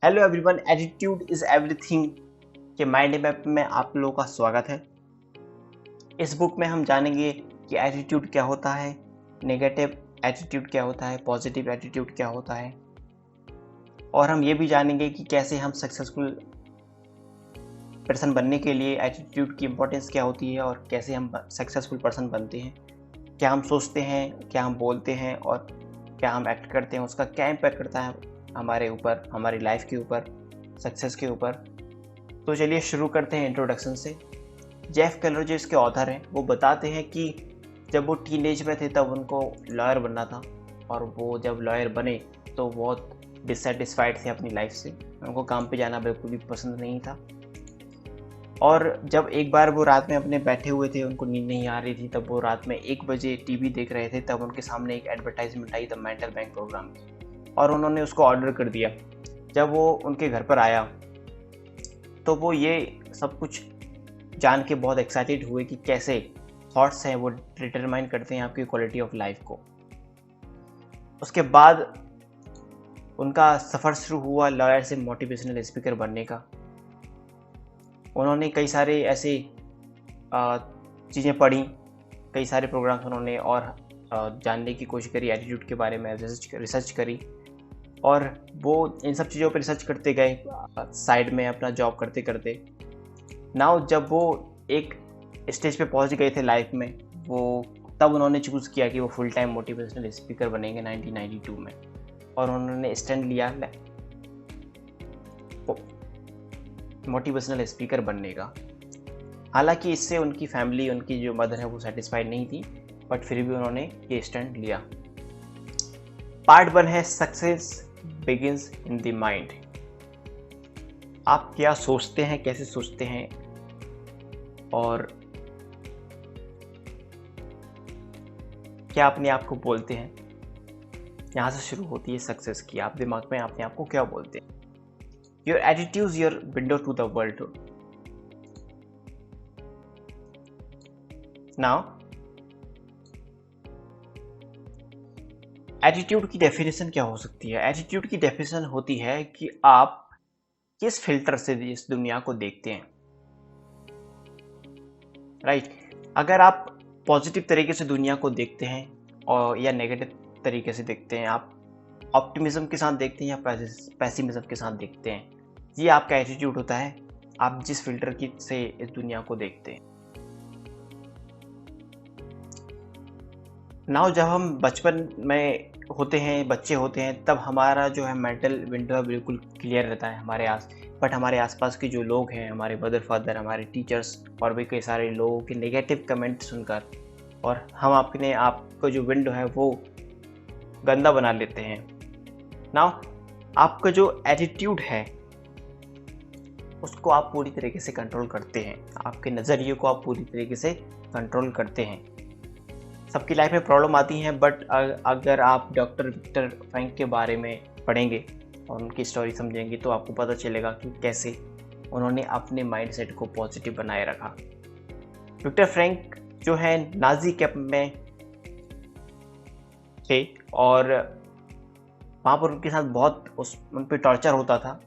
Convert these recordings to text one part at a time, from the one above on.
Hello everyone, attitude is everything के mind map में आप लोगों का स्वागत है। इस बुक में हम जानेंगे कि एटीट्यूड क्या होता है, नेगेटिव एटीट्यूड क्या होता है, पॉजिटिव एटीट्यूड क्या होता है, और हम ये भी जानेंगे कि कैसे हम सक्सेसफुल पर्सन बनने के लिए एटीट्यूड की इम्पोर्टेंस क्या होती है और कैसे हम सक्सेसफुल पर्सन बनते हैं। क्या हम सोचते हैं, क्या हम बोलते हैं और क्या हम एक्ट करते हैं, उसका क्या इम्पैक्ट करता है हमारे ऊपर, हमारी लाइफ के ऊपर, सक्सेस के ऊपर। तो चलिए शुरू करते हैं इंट्रोडक्शन से। जेफ केलर जो इसके ऑथर हैं वो बताते हैं कि जब वो टीनेज में थे तब उनको लॉयर बनना था, और वो जब लॉयर बने तो बहुत डिससेटिस्फाइड थे अपनी लाइफ से। उनको काम पे जाना बिल्कुल भी पसंद नहीं था, और जब एक बार वो रात में अपने बैठे हुए थे, उनको नींद नहीं आ रही थी, तब वो रात में 1 बजे टीवी देख रहे थे, तब उनके सामने एक एडवर्टाइजमेंट आई द मेंटल बैंक प्रोग्राम की, और उन्होंने उसको ऑर्डर कर दिया। जब वो उनके घर पर आया तो वो ये सब कुछ जान के बहुत एक्साइटेड हुए कि कैसे थॉट्स हैं वो डिटरमाइन करते हैं आपकी क्वालिटी ऑफ लाइफ को। उसके बाद उनका सफ़र शुरू हुआ लॉयर से मोटिवेशनल स्पीकर बनने का। उन्होंने कई सारे ऐसे चीज़ें पढ़ी, कई सारे प्रोग्राम्स उन्होंने और जानने की कोशिश करी, एटीट्यूड के बारे में रिसर्च करी, और वो इन सब चीज़ों पर रिसर्च करते गए साइड में अपना जॉब करते करते। नाउ जब वो एक स्टेज पे पहुंच गए थे लाइफ में, वो तब उन्होंने चूज़ किया कि वो फुल टाइम मोटिवेशनल स्पीकर बनेंगे 1992 में, और उन्होंने स्टैंड लिया मोटिवेशनल स्पीकर बनने का। हालांकि इससे उनकी फैमिली, उनकी जो मदर है वो सेटिस्फाइड नहीं थी, बट फिर भी उन्होंने ये स्टैंड लिया। पार्ट 1 है success begins in the mind. आप क्या सोचते हैं, कैसे सोचते हैं, और क्या अपने आप को बोलते हैं, यहाँ से शुरू होती है सक्सेस की। आप दिमाग में अपने आप को क्या बोलते हैं। Your attitude your window to the world. Now attitude की डेफिनेशन क्या हो सकती है। एटीट्यूड की डेफिनेशन होती है कि आप किस फिल्टर से इस दुनिया को देखते हैं, राइट। अगर आप पॉजिटिव तरीके से दुनिया को देखते हैं और या नेगेटिव तरीके से देखते हैं, आप ऑप्टिमिज्म के साथ देखते हैं या पैसिमिज्म के साथ देखते हैं, ये आपका एटीट्यूड होता है। आप जिस फिल्टर की से इस दुनिया को देखते हैं। नाउ जब हम बचपन में होते हैं, बच्चे होते हैं, तब हमारा जो है मेंटल विंडो है बिल्कुल क्लियर रहता है बट हमारे आसपास के जो लोग हैं, हमारे मदर फादर, हमारे टीचर्स और भी कई सारे लोगों के नेगेटिव कमेंट सुनकर, और हम अपने आप को जो विंडो है वो गंदा बना लेते हैं। नाउ आपका जो एटीट्यूड है उसको आप पूरी तरीके से कंट्रोल करते हैं, आपके नज़रिए को आप पूरी तरीके से कंट्रोल करते हैं। सबकी लाइफ में प्रॉब्लम आती हैं, बट अगर आप डॉक्टर विक्टर फ्रैंक के बारे में पढ़ेंगे और उनकी स्टोरी समझेंगे तो आपको पता चलेगा कि कैसे उन्होंने अपने माइंडसेट को पॉजिटिव बनाए रखा। विक्टर फ्रैंक जो है नाजी कैंप में थे, और वहाँ पर उनके साथ बहुत उन पर टॉर्चर होता था,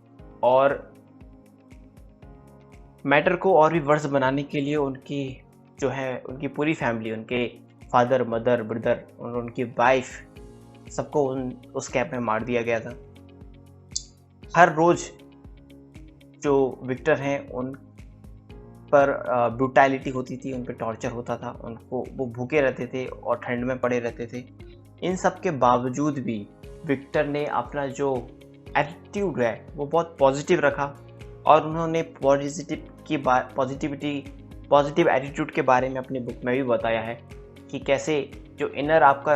और मैटर को और भी वर्स बनाने के लिए उनकी जो है उनकी पूरी फैमिली, उनके फादर, मदर, ब्रदर और उनकी वाइफ, सबको उस कैंप में मार दिया गया था। हर रोज़ जो विक्टर हैं उन पर ब्रूटैलिटी होती थी, उन पर टॉर्चर होता था, उनको वो भूखे रहते थे और ठंड में पड़े रहते थे। इन सब के बावजूद भी विक्टर ने अपना जो एटीट्यूड है वो बहुत पॉजिटिव रखा, और उन्होंने पॉजिटिव एटीट्यूड के बारे में अपनी बुक में भी बताया है कि कैसे जो इनर आपका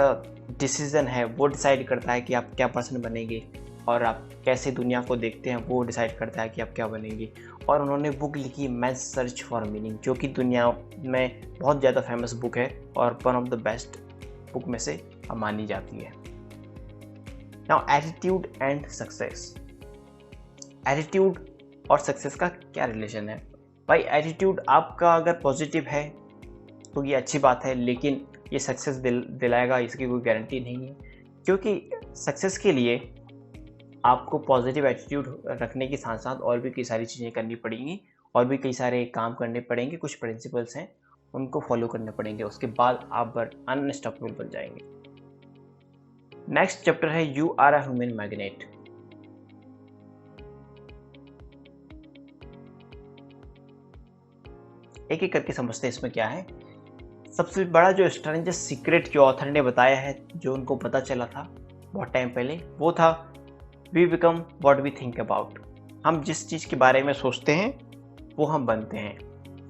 डिसीजन है वो डिसाइड करता है कि आप क्या पर्सन बनेंगे, और आप कैसे दुनिया को देखते हैं वो डिसाइड करता है कि आप क्या बनेंगे। और उन्होंने बुक लिखी मैंस सर्च फॉर मीनिंग, जो कि दुनिया में बहुत ज़्यादा फेमस बुक है और one of the best book में से मानी जाती है। Now attitude and success. Attitude और सक्सेस का क्या रिलेशन है भाई। एटीट्यूड आपका अगर पॉजिटिव है तो ये अच्छी बात है, लेकिन ये सक्सेस दिलाएगा इसकी कोई गारंटी नहीं है, क्योंकि सक्सेस के लिए आपको पॉजिटिव एटीट्यूड रखने के साथ साथ और भी कई सारी चीज़ें करनी पड़ेंगी और भी कई सारे काम करने पड़ेंगे। कुछ प्रिंसिपल्स हैं उनको फॉलो करने पड़ेंगे, उसके बाद आप अनस्टॉपेबल बन जाएंगे। नेक्स्ट चैप्टर है you are a human magnet. एक एक करके समझते हैं इसमें क्या है। सबसे बड़ा जो स्ट्रेंजेस्ट सीक्रेट जो ऑथर ने बताया है, जो उनको पता चला था बहुत टाइम पहले, वो था we become what we think about. हम जिस चीज़ के बारे में सोचते हैं वो हम बनते हैं।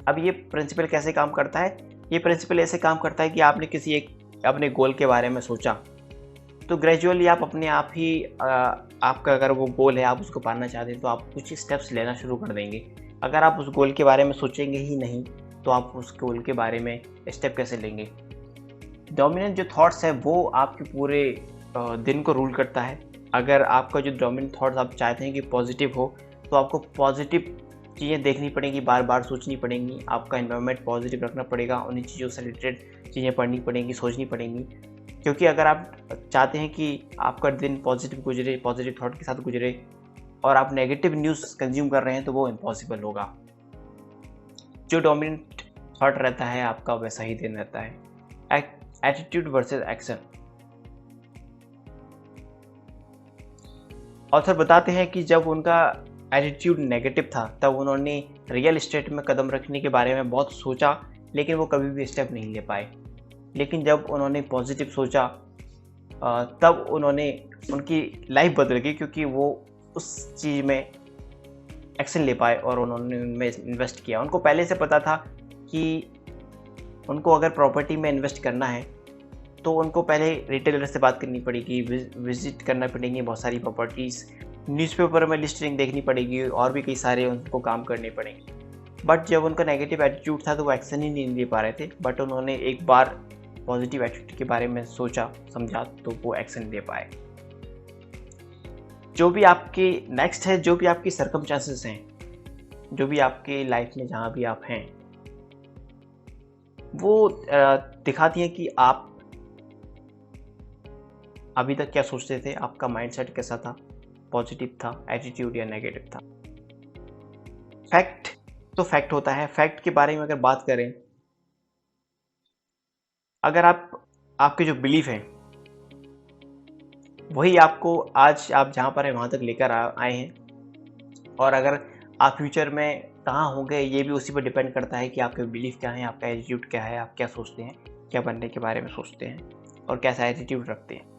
अब ये प्रिंसिपल कैसे काम करता है? ये प्रिंसिपल ऐसे काम करता है कि आपने किसी एक अपने गोल के बारे में सोचा तो ग्रेजुअली आप अपने आप ही आपका अगर वो गोल है, आप उसको पाना चाहते हैं, तो आप कुछ स्टेप्स लेना शुरू कर देंगे। अगर आप उस गोल के बारे में सोचेंगे ही नहीं तो आप उस गोल के बारे में स्टेप कैसे लेंगे? डोमिनेंट जो थॉट्स है वो आपके पूरे दिन को रूल करता है। अगर आपका जो डोमिनेंट थॉट्स आप चाहते हैं कि पॉजिटिव हो, तो आपको पॉजिटिव चीज़ें देखनी पड़ेंगी, बार बार सोचनी पड़ेंगी, आपका एनवायरनमेंट पॉजिटिव रखना पड़ेगा, उन्हीं चीज़ों से रिलेटेड चीज़ें पढ़नी पड़ेंगी, सोचनी पड़ेंगी। क्योंकि अगर आप चाहते हैं कि आपका दिन पॉजिटिव गुजरे, पॉजिटिव थॉट के साथ गुजरे, और आप नेगेटिव न्यूज़ कंज्यूम कर रहे हैं, तो वो इम्पॉसिबल होगा। जो डोमिनेंट थॉट रहता है आपका, वैसा ही दिन रहता है। Attitude versus action. ऑथर बताते हैं कि जब उनका एटीट्यूड नेगेटिव था तब उन्होंने रियल एस्टेट में कदम रखने के बारे में बहुत सोचा, लेकिन वो कभी भी स्टेप नहीं ले पाए। लेकिन जब उन्होंने पॉजिटिव सोचा तब उनकी लाइफ बदल गई, क्योंकि वो उस चीज़ में एक्शन ले पाए और उन्होंने उनमें इन्वेस्ट किया। उनको पहले से पता था कि उनको अगर प्रॉपर्टी में इन्वेस्ट करना है तो उनको पहले रिटेलर से बात करनी पड़ेगी, विजिट करना पड़ेंगी बहुत सारी प्रॉपर्टीज़, न्यूज़पेपर में लिस्टिंग देखनी पड़ेगी, और भी कई सारे उनको काम करने पड़ेंगे। बट जब उनका नेगेटिव एटीट्यूड था तो वो एक्शन ही नहीं ले पा रहे थे। बट उन्होंने एक बार पॉजिटिव एटीट्यूड के बारे में सोचा समझा तो वो एक्शन ले पाए। जो भी आपके नेक्स्ट है, जो भी आपकी सर्कमस्टेंसेस हैं, जो भी आपके लाइफ में जहाँ भी आप हैं, वो दिखाती हैं कि आप अभी तक क्या सोचते थे, आपका माइंडसेट कैसा था, पॉजिटिव था, एटीट्यूड या नेगेटिव था। फैक्ट तो फैक्ट होता है। फैक्ट के बारे में अगर बात करें, अगर आपके जो बिलीफ हैं वही आपको आज आप जहाँ पर है वहाँ तक लेकर आए हैं, और अगर आप फ्यूचर में कहाँ होंगे ये भी उसी पर डिपेंड करता है कि आपके बिलीफ क्या है, आपका एटीट्यूड क्या है, आप क्या सोचते हैं, क्या बनने के बारे में सोचते हैं और कैसा एटीट्यूड रखते हैं।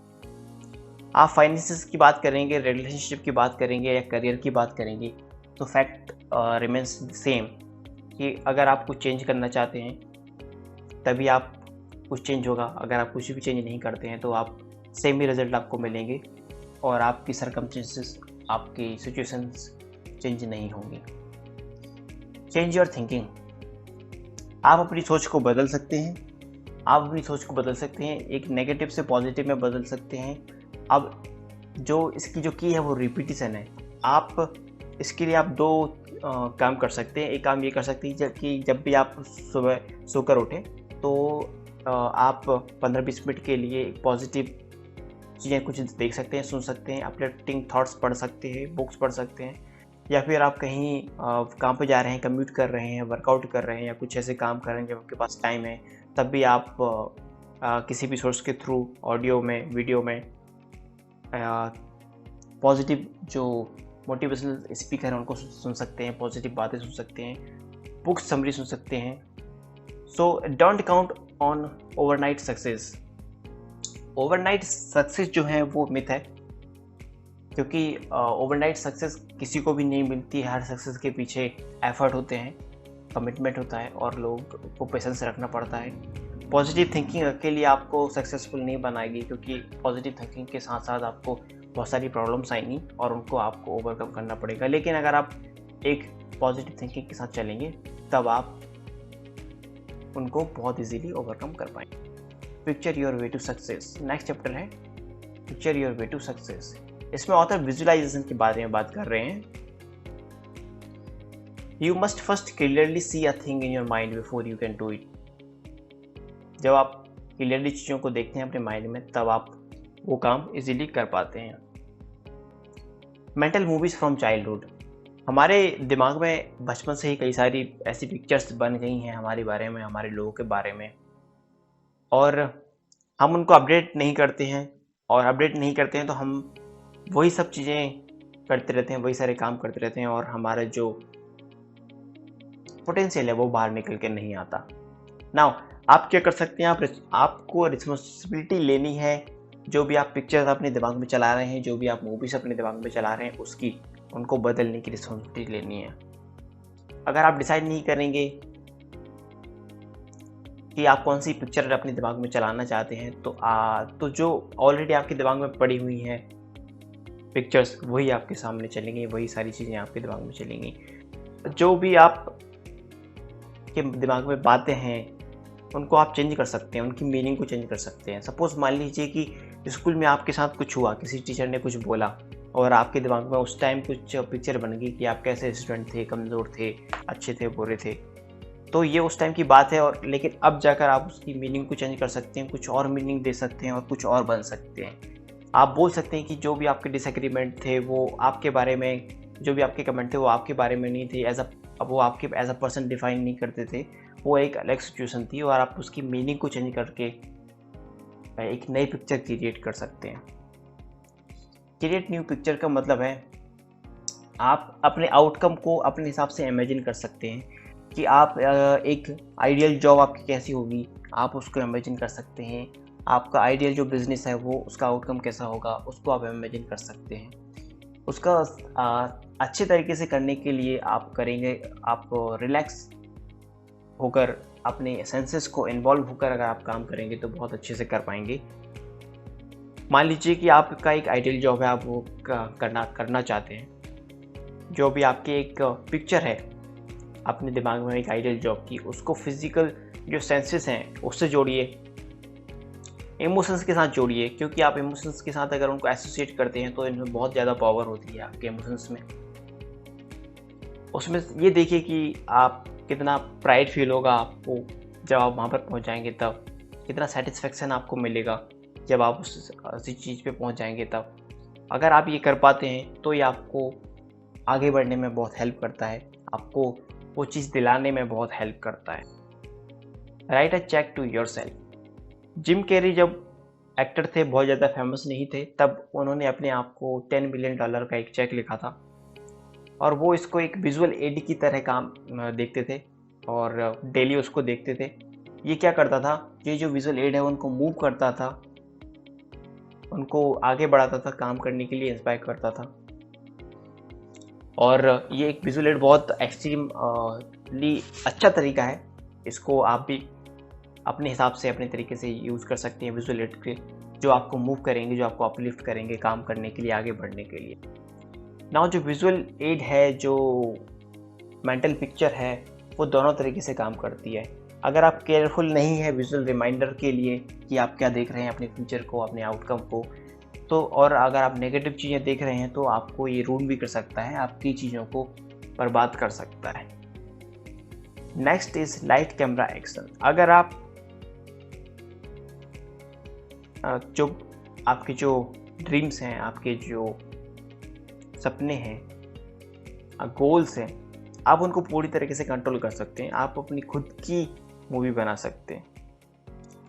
आप फाइनेंसिस की बात करेंगे, रिलेशनशिप की बात करेंगे या करियर की बात करेंगे, तो फैक्ट रिमेंस सेम कि अगर आप कुछ चेंज करना चाहते हैं तभी आप कुछ चेंज होगा। अगर आप कुछ भी चेंज नहीं करते हैं तो आप सेम ही रिजल्ट आपको मिलेंगे और आपकी सर्कमस्टेंसेस, आपकी सिचुएशंस चेंज नहीं होंगी। Change your thinking. आप अपनी सोच को बदल सकते हैं, आप अपनी सोच को बदल सकते हैं, एक नेगेटिव से पॉजिटिव में बदल सकते हैं। अब जो इसकी जो की है वो रिपीटिशन है। आप इसके लिए आप दो काम कर सकते हैं। एक काम ये कर सकते हैं कि जब भी आप सुबह सोकर उठें तो आप 15-20 मिनट के लिए पॉजिटिव चीज़ें कुछ देख सकते हैं, सुन सकते हैं, अपलिफ्टिंग थॉट्स पढ़ सकते हैं, बुक्स पढ़ सकते हैं, या फिर आप कहीं काम पे जा रहे हैं, कम्यूट कर रहे हैं, वर्कआउट कर रहे हैं या कुछ ऐसे काम कर रहे हैं जब आपके पास टाइम है, तब भी आप किसी भी सोर्स के थ्रू ऑडियो में, वीडियो में पॉजिटिव जो मोटिवेशनल स्पीकर हैं उनको सुन सकते हैं, पॉजिटिव बातें सुन सकते हैं, बुक समरी सुन सकते हैं। So don't count on overnight success. Overnight success जो है वो मिथ है, क्योंकि ओवरनाइट सक्सेस किसी को भी नहीं मिलती। हर सक्सेस के पीछे एफर्ट होते हैं, कमिटमेंट होता है और लोग को पेशेंस रखना पड़ता है। पॉजिटिव थिंकिंग अकेले आपको सक्सेसफुल नहीं बनाएगी, क्योंकि पॉजिटिव थिंकिंग के साथ साथ आपको बहुत सारी प्रॉब्लम्स आएंगी और उनको आपको ओवरकम करना पड़ेगा। लेकिन अगर आप एक पॉजिटिव थिंकिंग के साथ चलेंगे तब आप उनको बहुत इजीली ओवरकम कर पाएंगे। Picture your way to success. Next chapter है picture your way to success. इसमें ऑथर विजुअलाइजेशन के बारे में बात कर रहे हैं। You must first clearly see a thing in your mind before you can do it. जब आप क्लियरली चीज़ों को देखते हैं अपने माइंड में, तब आप वो काम इजीली कर पाते हैं। Mental movies from childhood. हमारे दिमाग में बचपन से ही कई सारी ऐसी पिक्चर्स बन गई हैं हमारे बारे में, हमारे लोगों के बारे में, और हम उनको अपडेट नहीं करते हैं, और अपडेट नहीं करते हैं तो हम वही सब चीज़ें करते रहते हैं, वही सारे काम करते रहते हैं, और हमारा जो पोटेंशियल है वो बाहर निकल के नहीं आता। नाउ आप क्या कर सकते हैं, आपको रिस्पॉन्सिबिलिटी लेनी है। जो भी आप पिक्चर्स अपने दिमाग में चला रहे हैं, जो भी आप मूवीज अपने दिमाग में चला रहे हैं, उसकी उनको बदलने की रिस्पॉन्सिबिलिटी लेनी है। अगर आप डिसाइड नहीं करेंगे कि आप कौन सी पिक्चर अपने दिमाग में चलाना चाहते हैं, तो जो ऑलरेडी आपके दिमाग में पड़ी हुई हैं पिक्चर्स वही आपके सामने चलेंगी, वही सारी चीज़ें आपके दिमाग में चलेंगी। जो भी आप के दिमाग में बातें हैं उनको आप चेंज कर सकते हैं, उनकी मीनिंग को चेंज कर सकते हैं। सपोज़ मान लीजिए कि स्कूल में आपके साथ कुछ हुआ, किसी टीचर ने कुछ बोला और आपके दिमाग में उस टाइम कुछ पिक्चर बन गई कि आप कैसे स्टूडेंट थे, कमज़ोर थे, अच्छे थे, बुरे थे। तो ये उस टाइम की बात है, और लेकिन अब जाकर आप उसकी मीनिंग को चेंज कर सकते हैं, कुछ और मीनिंग दे सकते हैं और कुछ और बन सकते हैं। आप बोल सकते हैं कि जो भी आपके डिसएग्रीमेंट थे वो आपके बारे में, जो भी आपके कमेंट थे वो आपके बारे में नहीं थे, वो आपके एज अ पर्सन डिफाइन नहीं करते थे, वो एक अलग सिचुएशन थी, और आप उसकी मीनिंग को चेंज करके एक नई पिक्चर क्रिएट कर सकते हैं। क्रिएट न्यू पिक्चर का मतलब है आप अपने आउटकम को अपने हिसाब से इमेजिन कर सकते हैं कि आप एक आइडियल जॉब आपकी कैसी होगी, आप उसको इमेजिन कर सकते हैं। आपका आइडियल जो बिज़नेस है वो उसका आउटकम कैसा होगा, उसको आप इमेजिन कर सकते हैं। उसका अच्छे तरीके से करने के लिए आप रिलैक्स होकर, अपने सेंसेस को इन्वॉल्व होकर अगर आप काम करेंगे तो बहुत अच्छे से कर पाएंगे। मान लीजिए कि आपका एक आइडियल जॉब है, आप वो करना चाहते हैं। जो भी आपकी एक पिक्चर है अपने दिमाग में एक आइडियल जॉब की, उसको फिजिकल जो सेंसेस हैं उससे जोड़िए, इमोशंस के साथ जोड़िए, क्योंकि आप इमोशंस के साथ अगर उनको एसोसिएट करते हैं तो इनमें बहुत ज़्यादा पावर होती है आपके इमोशंस में। उसमें ये देखिए कि आप कितना प्राइड फील होगा आपको जब आप वहाँ पर पहुँच जाएंगे, तब कितना सेटिस्फेक्शन आपको मिलेगा जब आप उसी चीज़ पे पहुँच जाएंगे। तब अगर आप ये कर पाते हैं तो ये आपको आगे बढ़ने में बहुत हेल्प करता है, आपको वो चीज़ दिलाने में बहुत हेल्प करता है। Write a check to yourself. Jim Carrey जब एक्टर थे, बहुत ज़्यादा फेमस नहीं थे, तब उन्होंने अपने आप को $10 मिलियन का एक चेक लिखा था, और वो इसको एक विजुअल एड की तरह काम देखते थे और डेली उसको देखते थे। ये क्या करता था, ये जो विजुअल एड है उनको मूव करता था, उनको आगे बढ़ाता था, काम करने के लिए इंस्पायर करता था। और ये एक विजुअल एड बहुत एक्सट्रीमली अच्छा तरीका है, इसको आप भी अपने हिसाब से अपने तरीके से यूज़ कर सकते हैं विजुअल एड के, जो आपको मूव करेंगे, जो आपको अपलिफ्ट करेंगे काम करने के लिए, आगे बढ़ने के लिए। नाउ जो विजुअल एड है, जो मेंटल पिक्चर है, वो दोनों तरीके से काम करती है। अगर आप केयरफुल नहीं है विजुअल रिमाइंडर के लिए कि आप क्या देख रहे हैं अपने फ्यूचर को, अपने आउटकम को, तो और अगर आप नेगेटिव चीज़ें देख रहे हैं तो आपको ये रूल भी कर सकता है, आपकी चीज़ों को बर्बाद कर सकता है। Next is light camera action. अगर आप जो आपके जो ड्रीम्स हैं, आपके जो सपने हैं, गोल्स हैं, आप उनको पूरी तरीके से कंट्रोल कर सकते हैं। आप अपनी खुद की मूवी बना सकते हैं।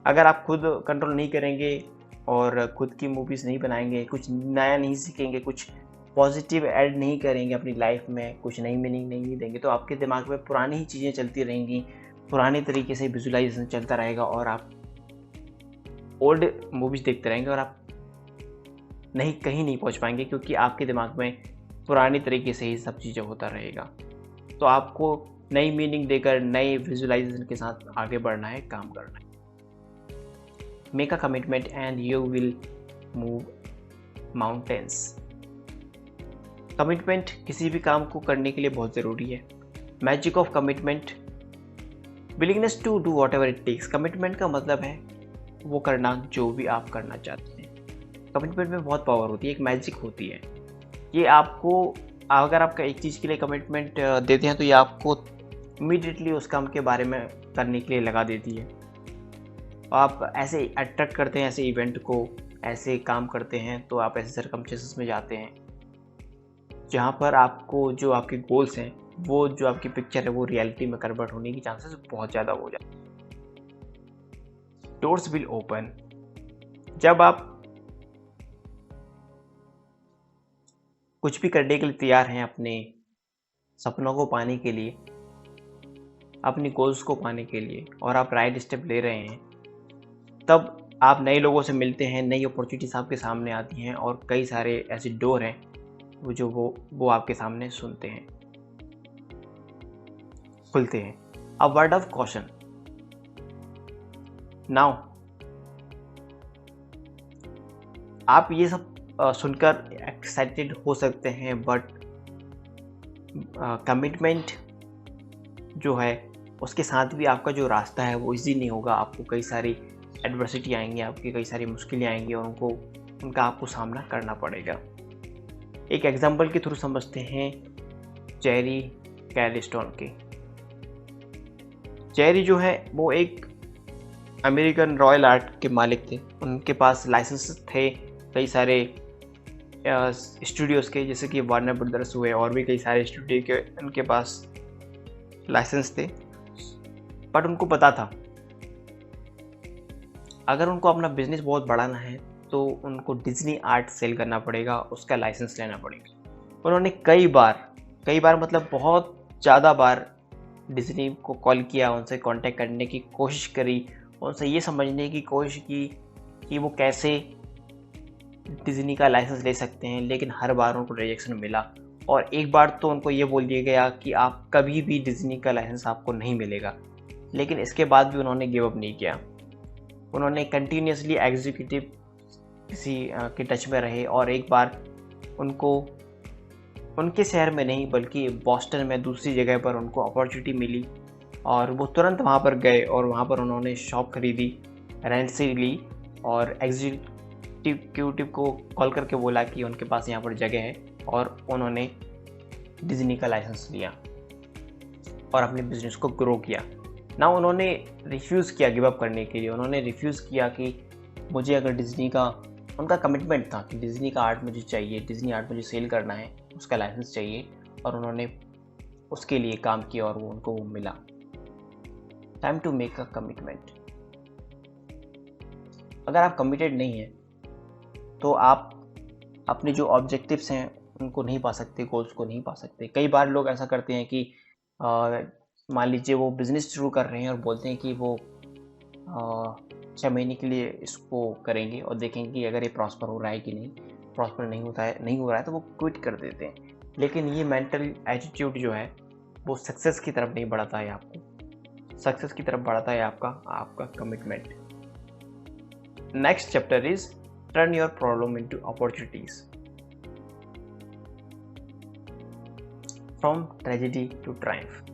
अगर आप खुद कंट्रोल नहीं करेंगे और खुद की मूवीज़ नहीं बनाएंगे, कुछ नया नहीं सीखेंगे, कुछ पॉजिटिव ऐड नहीं करेंगे अपनी लाइफ में, कुछ नई मीनिंग नहीं देंगे, तो आपके दिमाग में पुरानी ही चीज़ें चलती रहेंगी, पुराने तरीके से विजुअलाइजेशन चलता रहेगा, और आप ओल्ड मूवीज़ देखते रहेंगे और आप कहीं नहीं पहुंच पाएंगे, क्योंकि आपके दिमाग में पुराने तरीके से ही सब चीज़ें होता रहेगा। तो आपको नई मीनिंग देकर, नए विजुअलाइजेशन के साथ आगे बढ़ना है, काम करना है। Make a commitment and you will move mountains. Commitment किसी भी काम को करने के लिए बहुत ज़रूरी है। Magic of commitment, willingness to do whatever it takes. Commitment का मतलब है वो करना जो भी आप करना चाहते हैं। कमिटमेंट में बहुत पावर होती है, एक मैजिक होती है। ये आपको, अगर आप एक चीज़ के लिए कमिटमेंट देते हैं तो ये आपको इमीडिएटली उस काम के बारे में करने के लिए लगा देती है। आप ऐसे अट्रैक्ट करते हैं ऐसे इवेंट को, ऐसे काम करते हैं, तो आप ऐसे सर्कमस्टेंसेस में जाते हैं जहाँ पर आपको जो आपके गोल्स हैं, वो जो आपकी पिक्चर है वो रियलिटी में कन्वर्ट होने की चांसेस बहुत ज़्यादा हो जाते हैं। डोर्स विल ओपन जब आप कुछ भी करने के लिए तैयार हैं, अपने सपनों को पाने के लिए, अपनी गोल्स को पाने के लिए, और आप राइट स्टेप ले रहे हैं, तब आप नए लोगों से मिलते हैं, नई अपॉर्चुनिटीज आपके सामने आती हैं और कई सारे ऐसे डोर हैं वो आपके सामने सुनते हैं, खुलते हैं। A word of caution now, आप ये सब सुनकर एक्साइटेड हो सकते हैं, बट कमिटमेंट जो है उसके साथ भी आपका जो रास्ता है वो इजी नहीं होगा। आपको कई सारी एडवर्सिटी आएंगी, आपकी कई सारी मुश्किलें आएंगी और उनका आपको सामना करना पड़ेगा। एक एग्जांपल के थ्रू समझते हैं जेरी कैलिस्टोन के। जेरी जो है वो एक अमेरिकन रॉयल आर्ट के मालिक थे। उनके पास लाइसेंस थे कई सारे स्टूडियोज़ के, जैसे कि वार्नर ब्रदर्स हुए, और भी कई सारे स्टूडियो के उनके पास लाइसेंस थे। बट उनको पता था अगर उनको अपना बिजनेस बहुत बढ़ाना है तो उनको डिज्नी आर्ट सेल करना पड़ेगा, उसका लाइसेंस लेना पड़ेगा। उन्होंने कई बार मतलब बहुत ज़्यादा बार डिज्नी को कॉल किया, उनसे कांटेक्ट करने की कोशिश करी, उनसे ये समझने की कोशिश की कि वो कैसे डिज्नी का लाइसेंस ले सकते हैं, लेकिन हर बार उनको रिजेक्शन मिला। और एक बार तो उनको ये बोल दिया गया कि आप कभी भी डिज्नी का लाइसेंस आपको नहीं मिलेगा। लेकिन इसके बाद भी उन्होंने गिव अप नहीं किया। उन्होंने कंटिन्यूसली एग्जीक्यूटिव किसी के टच में रहे, और एक बार उनको उनके शहर में नहीं बल्कि बॉस्टन में दूसरी जगह पर उनको अपॉर्चुनिटी मिली, और वो तुरंत वहाँ पर गए और वहाँ पर उन्होंने शॉप खरीदी, रेंट से ली, और एग्जीक्यूटिव को कॉल करके बोला कि उनके पास यहाँ पर जगह है, और उन्होंने डिज्नी का लाइसेंस लिया और अपने बिजनेस को ग्रो किया। ना उन्होंने रिफ्यूज़ किया गिव अप करने के लिए। उन्होंने रिफ्यूज़ किया कि मुझे अगर डिज्नी का, उनका कमिटमेंट था कि डिज्नी का आर्ट मुझे चाहिए, डिज्नी आर्ट मुझे सेल करना है, उसका लाइसेंस चाहिए, और उन्होंने उसके लिए काम किया और उनको वो मिला। Time to make a commitment. अगर आप कमिटेड नहीं हैं तो आप अपने जो ऑब्जेक्टिव्स हैं उनको नहीं पा सकते, गोल्स को नहीं पा सकते। कई बार लोग ऐसा करते हैं कि मान लीजिए वो बिज़नेस शुरू कर रहे हैं और बोलते हैं कि वो 6 महीने के लिए इसको करेंगे और देखेंगे कि अगर ये प्रॉस्पर हो रहा है कि नहीं। प्रॉस्पर नहीं हो रहा है तो वो क्विट कर देते हैं। लेकिन ये मेंटल एटीट्यूड जो है वो सक्सेस की तरफ नहीं बढ़ाता है आपको। सक्सेस की तरफ बढ़ाता है आपका commitment. Next chapter is turn your problem into opportunities. From tragedy to triumph.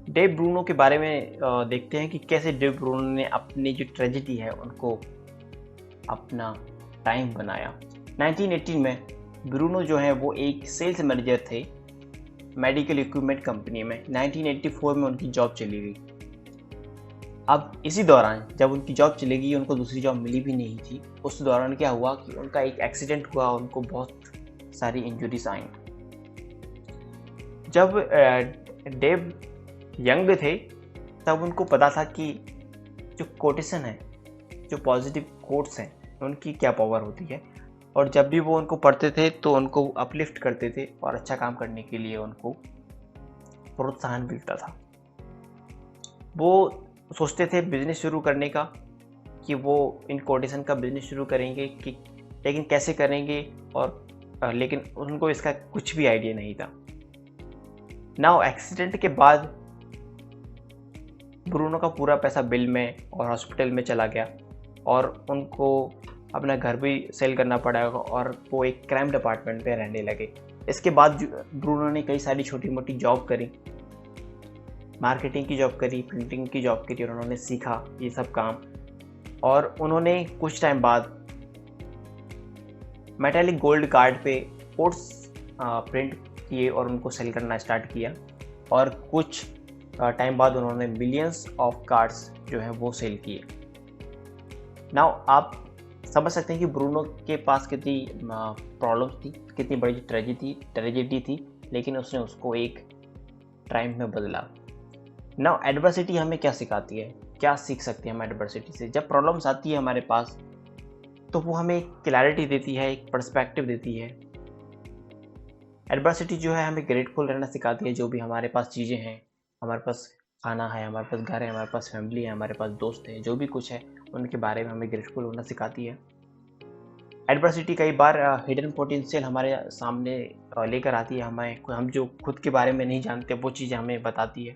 Dave Bruno के बारे में देखते हैं कि कैसे डेव ब्रूनो ने अपनी जो ट्रेजेडी है उनको अपना टाइम बनाया। 1918 में ब्रूनो जो है वो एक सेल्स मैनेजर थे मेडिकल इक्विपमेंट कंपनी में। 1984 में उनकी जॉब चली गई। अब इसी दौरान जब उनकी जॉब चली गई, उनको दूसरी जॉब मिली भी नहीं थी। उस दौरान क्या हुआ कि उनका एक एक्सीडेंट हुआ, उनको बहुत सारी इंजरीज आई। जब डेव यंग थे तब उनको पता था कि जो कोटेशन है, जो पॉजिटिव कोट्स हैं, उनकी क्या पावर होती है, और जब भी वो उनको पढ़ते थे तो उनको अपलिफ्ट करते थे और अच्छा काम करने के लिए उनको प्रोत्साहन मिलता था। वो सोचते थे बिजनेस शुरू करने का कि वो इन कोटेशन का बिजनेस शुरू करेंगे, कि लेकिन कैसे करेंगे, और लेकिन उनको इसका कुछ भी आइडिया नहीं था। नाउ एक्सीडेंट के बाद ब्रूनो का पूरा पैसा बिल में और हॉस्पिटल में चला गया, और उनको अपना घर भी सेल करना पड़ा, और वो एक क्राइम डिपार्टमेंट में रहने लगे। इसके बाद ब्रूनो ने कई सारी छोटी मोटी जॉब करी, मार्केटिंग की जॉब करी, प्रिंटिंग की जॉब करी, और उन्होंने सीखा ये सब काम। और उन्होंने कुछ टाइम बाद मेटालिक गोल्ड कार्ड पे कोट्स प्रिंट किए और उनको सेल करना स्टार्ट किया, और कुछ टाइम बाद उन्होंने मिलियंस ऑफ कार्ड्स जो है वो सेल किए। नाउ आप समझ सकते हैं कि ब्रूनो के पास कितनी प्रॉब्लम्स थी, कितनी बड़ी ट्रेजेडी थी, लेकिन उसने उसको एक ट्रायम्फ में बदला। नाउ एडवर्सिटी हमें क्या सिखाती है, क्या सीख सकते हैं हम एडवर्सिटी से? जब प्रॉब्लम्स आती है हमारे पास तो वो हमें एक क्लैरिटी देती है, एक पर्सपेक्टिव देती है। एडवर्सिटी जो है हमें ग्रेटफुल रहना सिखाती है, जो भी हमारे पास चीज़ें हैं, हमारे पास खाना है, हमारे पास घर है, हमारे पास फैमिली है, हमारे पास दोस्त हैं, जो भी कुछ है उनके बारे में हमें ग्रेटफुल होना सिखाती है। एडवर्सिटी कई बार हिडन पोटेंशियल हमारे सामने लेकर आती है, हम जो खुद के बारे में नहीं जानते वो चीज़ें हमें बताती है।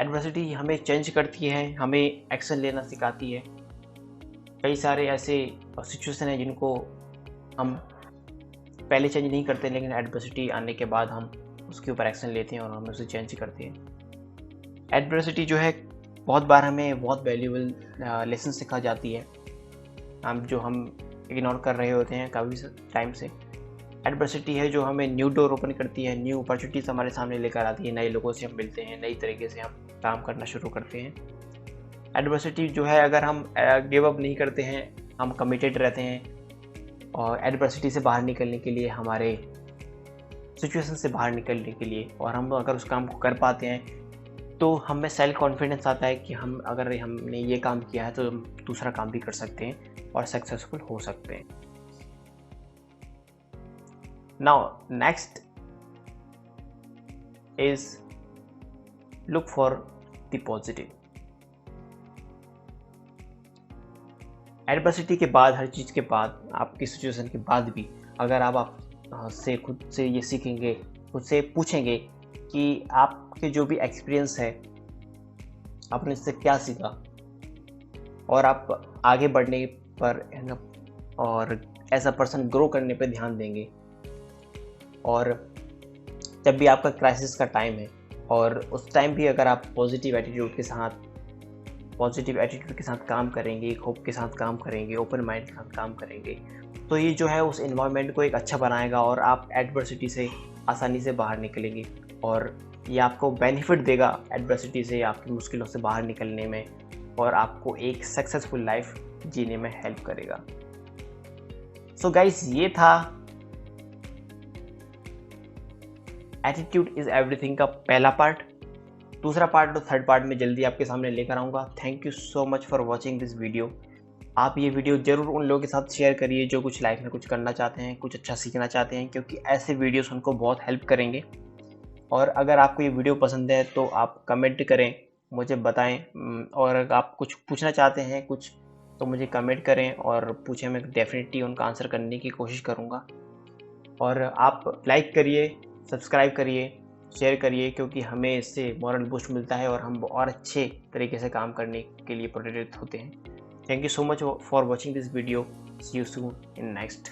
एडवर्सिटी हमें चेंज करती है, हमें एक्शन लेना सिखाती है। कई सारे ऐसे सिचुएशन हैं जिनको हम पहले चेंज नहीं करते, लेकिन एडवर्सिटी आने के बाद हम उसके ऊपर एक्शन लेते हैं और हम उसे चेंज करते हैं। एडवर्सिटी जो है बहुत बार हमें बहुत वैल्यूबल लेसन सिखा जाती है, हम इग्नोर कर रहे होते हैं काफ़ी टाइम से। एडवर्सिटी है जो हमें न्यू डोर ओपन करती है, न्यू अपॉर्चुनिटीज़ हमारे सामने लेकर आती है, नए लोगों से हम मिलते हैं, नई तरीके से हम काम करना शुरू करते हैं। एडवर्सिटी जो है, अगर हम गिव अप नहीं करते हैं, हम कमिटेड रहते हैं और एडवर्सिटी से बाहर निकलने के लिए, हमारे सिचुएशन से बाहर निकलने के लिए, और हम अगर उस काम को कर पाते हैं तो हमें सेल्फ कॉन्फिडेंस आता है कि हमने ये काम किया है तो हम दूसरा काम भी कर सकते हैं और सक्सेसफुल हो सकते हैं। Now next is look for the positive. Adversity के बाद, हर चीज़ के बाद, आपकी सिचुएशन के बाद भी अगर आप से खुद से ये सीखेंगे, खुद से पूछेंगे कि आपके जो भी एक्सपीरियंस है आपने इससे क्या सीखा, और आप आगे बढ़ने पर और एज अ पर्सन ग्रो करने पर ध्यान देंगे, और जब भी आपका क्राइसिस का टाइम है और उस टाइम भी अगर आप पॉजिटिव एटीट्यूड के साथ काम करेंगे, एक होप के साथ काम करेंगे, ओपन माइंड के साथ काम करेंगे, तो ये जो है उस इन्वायरमेंट को एक अच्छा बनाएगा और आप एडवर्सिटी से आसानी से बाहर निकलेंगे, और ये आपको बेनिफिट देगा एडवर्सिटी से, आपकी मुश्किलों से बाहर निकलने में, और आपको एक सक्सेसफुल लाइफ जीने में हेल्प करेगा। सो गाइस, ये था एटीट्यूड इज एवरीथिंग का पहला पार्ट। दूसरा पार्ट और थर्ड पार्ट में जल्दी आपके सामने लेकर आऊँगा। Thank you so much for watching this video. आप ये वीडियो ज़रूर उन लोगों के साथ शेयर करिए जो कुछ लाइफ में कुछ करना चाहते हैं, कुछ अच्छा सीखना चाहते हैं, क्योंकि ऐसे वीडियोस उनको बहुत हेल्प करेंगे। और अगर आपको ये वीडियो पसंद है तो आप कमेंट करें, मुझे बताएं, और अगर आप कुछ पूछना चाहते हैं कुछ, तो मुझे कमेंट करें और पूछें, मैं डेफिनेटली उनका आंसर करने की कोशिश करूँगा। और आप लाइक करिए, सब्सक्राइब करिए, शेयर करिए, क्योंकि हमें इससे मॉरल बूस्ट मिलता है और हम और अच्छे तरीके से काम करने के लिए प्रेरित होते हैं। Thank you so much for watching this video. See you soon in next.